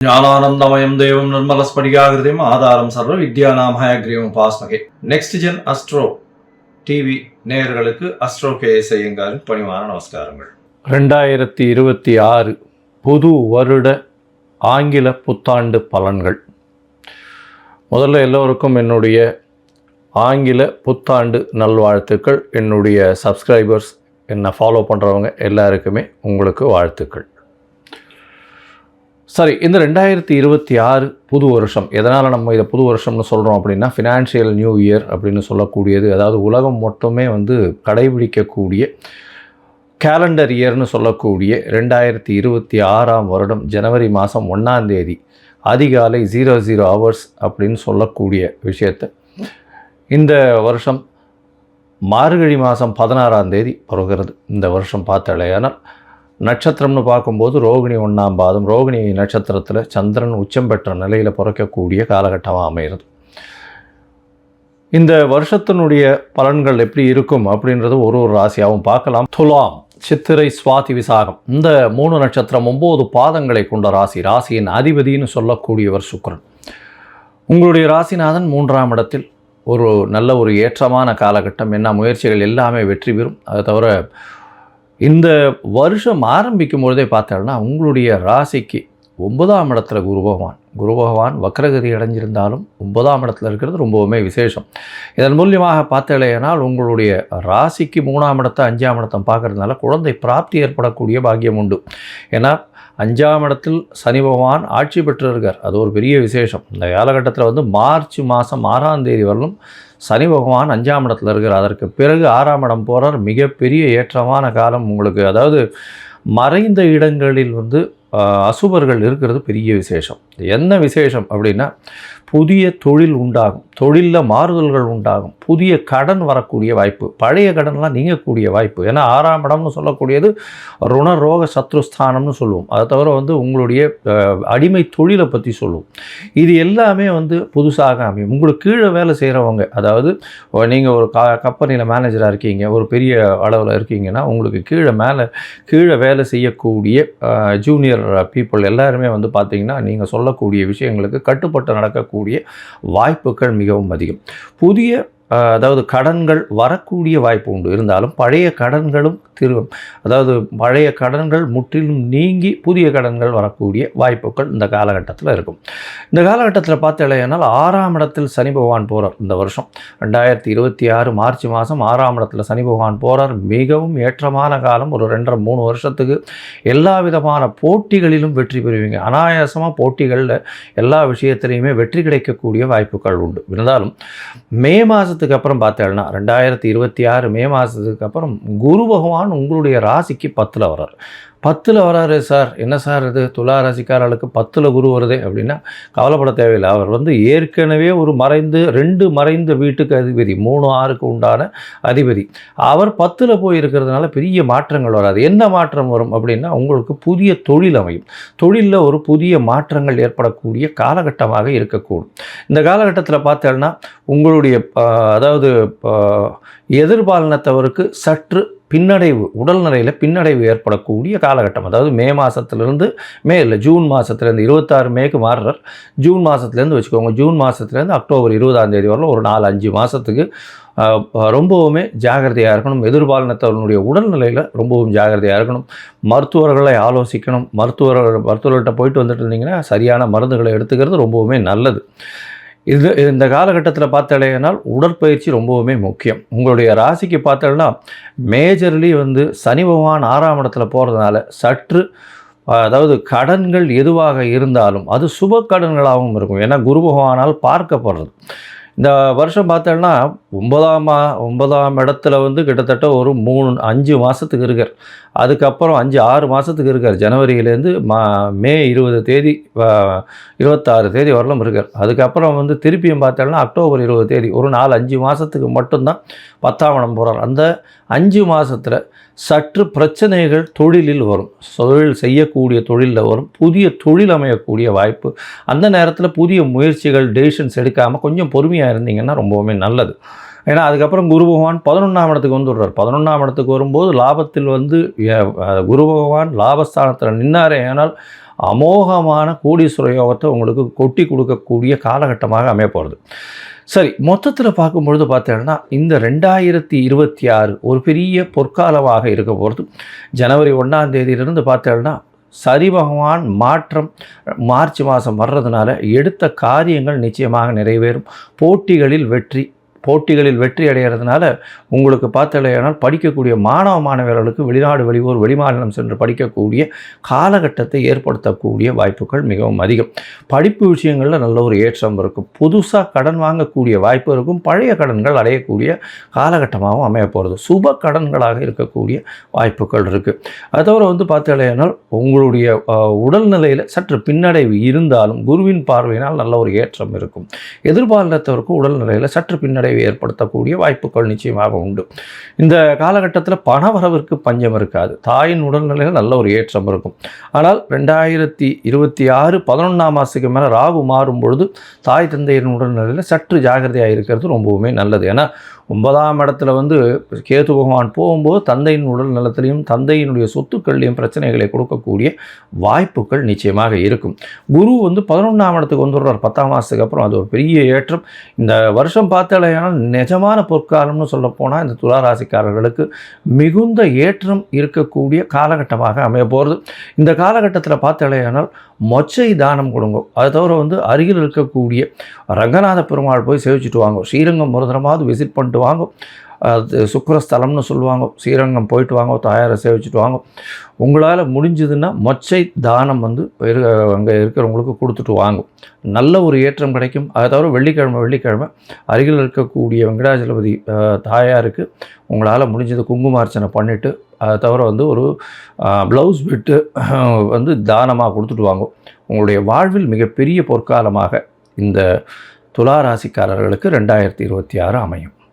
ஞானானந்தமயம் தேவம் நிர்மலஸ்படிகாகிருதியும் ஆதாரம் சர்வ வித்யானாம் ஹயக்ரீவம் பாஸ்மகே. நெக்ஸ்ட் ஜென் அஸ்ட்ரோ டிவி நேயர்களுக்கு அஸ்ட்ரோ கேஎஸ் ஐயங்காரின் பணிவான நமஸ்காரங்கள். 2026 புது வருட ஆங்கில புத்தாண்டு பலன்கள். முதல்ல எல்லோருக்கும் என்னுடைய ஆங்கில புத்தாண்டு நல்வாழ்த்துக்கள். என்னுடைய சப்ஸ்கிரைபர்ஸ், என்னை ஃபாலோ பண்ணுறவங்க எல்லாருக்குமே உங்களுக்கு வாழ்த்துக்கள். சரி, இந்த 2026 புது வருஷம், எதனால் நம்ம இதை புது வருஷம்னு சொல்கிறோம் அப்படின்னா, ஃபினான்ஷியல் நியூ இயர் அப்படின்னு சொல்லக்கூடியது, அதாவது உலகம் மொத்தமே கடைபிடிக்கக்கூடிய கேலண்டர் இயர்னு சொல்லக்கூடிய 2026 வருடம் ஜனவரி மாதம் 1ஆம் தேதி அதிகாலை 00 hours அப்படின்னு சொல்லக்கூடிய விஷயத்தை இந்த வருஷம் மார்கழி மாதம் 16ஆம் தேதி வருகிறது. இந்த வருஷம் பார்த்தாலேயானால் நட்சத்திரம்னு பார்க்கும்போது ரோகிணி 1ஆம் பாதம், ரோகிணி நட்சத்திரத்தில் சந்திரன் உச்சம் பெற்ற நிலையில் பிறக்கக்கூடிய காலகட்டமாக அமைகிறது. இந்த வருஷத்தினுடைய பலன்கள் எப்படி இருக்கும் அப்படின்றது ஒரு ராசியாகவும் பார்க்கலாம். துலாம், சித்திரை, சுவாதி, விசாகம், இந்த 3 நட்சத்திரம் 9 பாதங்களை கொண்ட ராசி. ராசியின் அதிபதினு சொல்லக்கூடியவர் சுக்கிரன். உங்களுடைய ராசிநாதன் 3ஆம் இடத்தில். நல்ல ஒரு ஏற்றமான காலகட்டம். என்ன முயற்சிகள் எல்லாமே வெற்றி பெறும். அதை தவிர இந்த வருஷம் ஆரம்பிக்கும் பொழுதே பார்த்தோம்னா உங்களுடைய ராசிக்கு 9ஆம் இடத்துல குரு பகவான் வக்ரகதி அடைஞ்சிருந்தாலும் 9ஆம் இடத்துல இருக்கிறது ரொம்பவுமே விசேஷம். இதன் மூலியமாக பார்த்தேனால் உங்களுடைய ராசிக்கு 3ஆம் இடத்தை 5ஆம் இடத்தை பார்க்கறதுனால குழந்தை பிராப்தி ஏற்படக்கூடிய பாக்கியம் உண்டு. ஏன்னா 5ஆம் இடத்தில் சனி பகவான் ஆட்சி பெற்றிருக்கார். அது ஒரு பெரிய விசேஷம். இந்த காலகட்டத்தில் மார்ச் மாதம் 6ஆம் தேதி வரலும் சனி பகவான் 5ஆம் இடத்துல இருக்கிறார். அதற்கு பிறகு 6ஆம் இடம் போகிறார். மிகப்பெரிய ஏற்றமான காலம் உங்களுக்கு. அதாவது மறைந்த இடங்களில் அசுபர்கள் இருக்கிறது பெரிய விசேஷம். என்ன விசேஷம் அப்படின்னா, புதிய தொழில் உண்டாகும், தொழிலில் மாறுதல்கள் உண்டாகும், புதிய கடன் வரக்கூடிய வாய்ப்பு, பழைய கடன்லாம் நீங்கக்கூடிய வாய்ப்பு. ஏன்னா 6ஆம் இடம்னு சொல்லக்கூடியது ருணரோக சத்ருஸ்தானம்னு சொல்லுவோம். அதை தவிர உங்களுடைய அடிமை தொழிலை பற்றி சொல்லுவோம். இது எல்லாமே புதுசாக அமையும். உங்களுக்கு கீழே வேலை செய்கிறவங்க, அதாவது நீங்கள் ஒரு கம்பெனியில் மேனேஜராக இருக்கீங்க, ஒரு பெரிய அளவில் இருக்கீங்கன்னா உங்களுக்கு கீழே வேலை செய்யக்கூடிய ஜூனியர் பீப்புள் எல்லாருமே பார்த்தீங்கன்னா நீங்கள் சொல்லக்கூடிய விஷயங்களுக்கு கட்டுப்பட்டு நடக்கக்கூடிய வாய்ப்புகள் மிகவும் அதிகம். அதாவது கடன்கள் வரக்கூடிய வாய்ப்பு உண்டு. இருந்தாலும் பழைய கடன்களும் பழைய கடன்கள் முற்றிலும் நீங்கி புதிய கடன்கள் வரக்கூடிய வாய்ப்புகள் இந்த காலகட்டத்தில் இருக்கும். இந்த காலகட்டத்தில் பார்த்தேனால் 6ஆம் இடத்தில் சனி பகவான் போகிறார். இந்த வருஷம் 2026 மார்ச் மாதம் 6ஆம் இடத்துல சனி பகவான் போகிறார். மிகவும் ஏற்றமான காலம். ஒரு 2.5-3 வருஷத்துக்கு எல்லா விதமான போட்டிகளிலும் வெற்றி பெறுவீங்க. அனாயாசமாக போட்டிகளில் எல்லா விஷயத்திலையுமே வெற்றி கிடைக்கக்கூடிய வாய்ப்புகள் உண்டு. இருந்தாலும் மே மாதத்துக்கு அப்புறம் பார்த்தேன்னா 2026 மே மாதத்துக்கு அப்புறம் குரு பகவான் உங்களுடைய ராசிக்கு 10ல் வர்றார். 10ல் வராரு. சார் என்ன சார் இது, துலா ராசிக்காரர்களுக்கு 10ல் குரு வருது அப்படின்னா கவலைப்பட தேவையில்லை. அவர் ஏற்கனவே ஒரு 2 மறைந்த வீட்டுக்கு அதிபதி, 3-6க்கு உண்டான அதிபதி. அவர் 10ல் போய் இருக்கிறதுனால பெரிய மாற்றங்கள் வராது. என்ன மாற்றம் வரும் அப்படின்னா, உங்களுக்கு புதிய தொழில் அமையும். தொழிலில் ஒரு புதிய மாற்றங்கள் ஏற்படக்கூடிய காலகட்டமாக இருக்கக்கூடும். இந்த காலகட்டத்தில் பார்த்தோன்னா உங்களுடைய எதிர்பாலினத்தவருக்கு சற்று பின்னடைவு, உடல்நிலையில் பின்னடைவு ஏற்படக்கூடிய காலகட்டம். அதாவது மே மாதத்துலேருந்து ஜூன் மாதத்துலேருந்து 26 மேக்கு மாறுறார். ஜூன் மாதத்துலேருந்து வச்சுக்கோங்க. ஜூன் மாதத்துலேருந்து அக்டோபர் 20ஆம் தேதி வரலாம் ஒரு 4-5 மாதத்துக்கு ரொம்பவுமே ஜாகிரதையாக இருக்கணும். எதிர்பாலினத்தவர்களுடைய உடல்நிலையில் ரொம்பவும் ஜாகிரதையாக இருக்கணும். மருத்துவர்களை ஆலோசிக்கணும். மருத்துவர்கள்ட்ட போயிட்டு வந்துட்டு இருந்தீங்கன்னா சரியான மருந்துகளை எடுத்துக்கிறது ரொம்பவுமே நல்லது. இந்த காலகட்டத்தில் பார்த்தேனால் உடற்பயிற்சி ரொம்பவுமே முக்கியம். உங்களுடைய ராசிக்கு பார்த்தோன்னா மேஜர்லி சனி பகவான் 6ஆம் இடத்துல போகிறதுனால சற்று கடன்கள் எதுவாக இருந்தாலும் அது சுப கடன்களாகவும் இருக்கும். ஏன்னா குரு பகவானால் பார்க்கப்படுறது. இந்த வருஷம் பார்த்தோன்னா 9ஆம் இடத்துல கிட்டத்தட்ட ஒரு 3-5 மாதத்துக்கு இருக்கார். அதுக்கப்புறம் 5-6 மாதத்துக்கு இருக்கார். ஜனவரியிலேருந்து மே 20 தேதி 26 தேதி வரலும் இருக்கார். அதுக்கப்புறம் திருப்பியும் பார்த்தோன்னா அக்டோபர் 20 தேதி ஒரு 4-5 மாதத்துக்கு மட்டும்தான் 10ஆம் இடம் போகிறார். அந்த 5 மாதத்தில் சற்று பிரச்சனைகள் தொழிலில் வரும். செய்யக்கூடிய தொழிலில் வரும். புதிய தொழில் அமையக்கூடிய வாய்ப்பு. அந்த நேரத்தில் புதிய முயற்சிகள், டெசிஷன்ஸ் எடுக்காமல் கொஞ்சம் பொறுமையாக இருந்தீங்கன்னா ரொம்பவுமே நல்லது. ஏன்னா அதுக்கப்புறம் குரு பகவான் 11ஆம் இடத்துக்கு வந்துடுறார். 11ஆம் இடத்துக்கு வரும்போது லாபத்தில் குரு பகவான் லாபஸ்தானத்தில் நின்னாரே. ஆனால் அமோகமான கோடீஸ்வர யோகத்தை உங்களுக்கு கொட்டி கொடுக்கக்கூடிய காலகட்டமாக அமைய போகிறது. சரி, மொத்தத்தில் பார்க்கும்பொழுது பார்த்தீங்கன்னா இந்த 2026 ஒரு பெரிய பொற்காலமாக இருக்க போகிறது. ஜனவரி 1ஆம் தேதியிலிருந்து பார்த்தீங்கன்னா சரி பகவான் மாற்றம் மார்ச் மாதம் வர்றதுனால எடுத்த காரியங்கள் நிச்சயமாக நிறைவேறும். போட்டிகளில் வெற்றி அடைகிறதுனால உங்களுக்கு பார்த்தலையானால் படிக்கக்கூடிய மாணவ மாணவர்களுக்கு வெளிநாடு வெளியூர் வெளிமாநிலம் சென்று படிக்கக்கூடிய காலகட்டத்தை ஏற்படுத்தக்கூடிய வாய்ப்புகள் மிகவும் அதிகம். படிப்பு விஷயங்களில் நல்ல ஒரு ஏற்றம் இருக்கும். புதுசாக கடன் வாங்கக்கூடிய வாய்ப்பு இருக்கும். பழைய கடன்கள் அடையக்கூடிய காலகட்டமாகவும் அமைய போகிறது. சுப கடன்களாக இருக்கக்கூடிய வாய்ப்புகள் இருக்குது. அது தவிர பார்த்தலையானால் உங்களுடைய உடல்நிலையில் சற்று பின்னடைவு இருந்தாலும் குருவின் பார்வையினால் நல்ல ஒரு ஏற்றம் இருக்கும். எதிர்பார்த்தவருக்கு உடல்நிலையில் சற்று பின்னடைவு ஏற்படுத்தக்கூடிய வாய்ப்புகள் நிச்சயமாக உண்டு. இந்த காலகட்டத்தில் பணவரவிற்கு பஞ்சம் இருக்காது. தாயின் உடல்நிலையில் நல்ல ஒரு ஏற்றம் இருக்கும். ஆனால் 2026 11ஆம் மாதத்துக்கு மேலே ராகு மாறும் பொழுது தாய் தந்தையின் உடல்நிலையில் சற்று ஜாகிரதையாக இருக்கிறது ரொம்பவுமே நல்லது. ஏன்னா 9ஆம் இடத்துல கேது பகவான் போகும்போது தந்தையின் உடல் நலத்திலையும் தந்தையினுடைய சொத்துக்கள்லையும் பிரச்சனைகளை கொடுக்கக்கூடிய வாய்ப்புகள் நிச்சயமாக இருக்கும். குரு 11ஆம் இடத்துக்கு வந்துடுறார் 10ஆம் மாதத்துக்கு அப்புறம். அது ஒரு பெரிய ஏற்றம். இந்த வருஷம் பார்த்தாலேயானால் நிஜமான பொற்காலம்னு சொல்லப்போனால் இந்த துளாராசிக்காரர்களுக்கு மிகுந்த ஏற்றம் இருக்கக்கூடிய காலகட்டமாக அமைய போகிறது. இந்த காலகட்டத்தில் பார்த்தாலேயானால் மொச்சை தானம் கொடுங்க. அதை தவிர அருகில் இருக்கக்கூடிய ரங்கநாத பெருமாள் போய் சேவிச்சுட்டு வாங்க. ஸ்ரீரங்கம் ஒரு தரமாவது விசிட் பண்ணிட்டு வாங்க. அது சுக்கரஸ்தலம்னு சொல்லுவாங்க. ஸ்ரீரங்கம் போயிட்டு வாங்க, தாயாரை சேவிச்சுட்டு வாங்க. உங்களால் முடிஞ்சதுன்னா மொச்சை தானம் அங்கே இருக்கிறவங்களுக்கு கொடுத்துட்டு வாங்க. நல்ல ஒரு ஏற்றம் கிடைக்கும். அதை தவிர வெள்ளிக்கிழமை அருகில் இருக்கக்கூடிய வெங்கடாஜலபதி தாயாருக்கு உங்களால் முடிஞ்சது குங்குமார்ச்சனை பண்ணிவிட்டு அதை தவிர ஒரு ப்ளவுஸ் பிட்டு தானமாக கொடுத்துட்டு வாங்க. உங்களுடைய வாழ்வில் மிகப்பெரிய பொற்காலமாக இந்த துளாராசிக்காரர்களுக்கு 2026 அமையும்.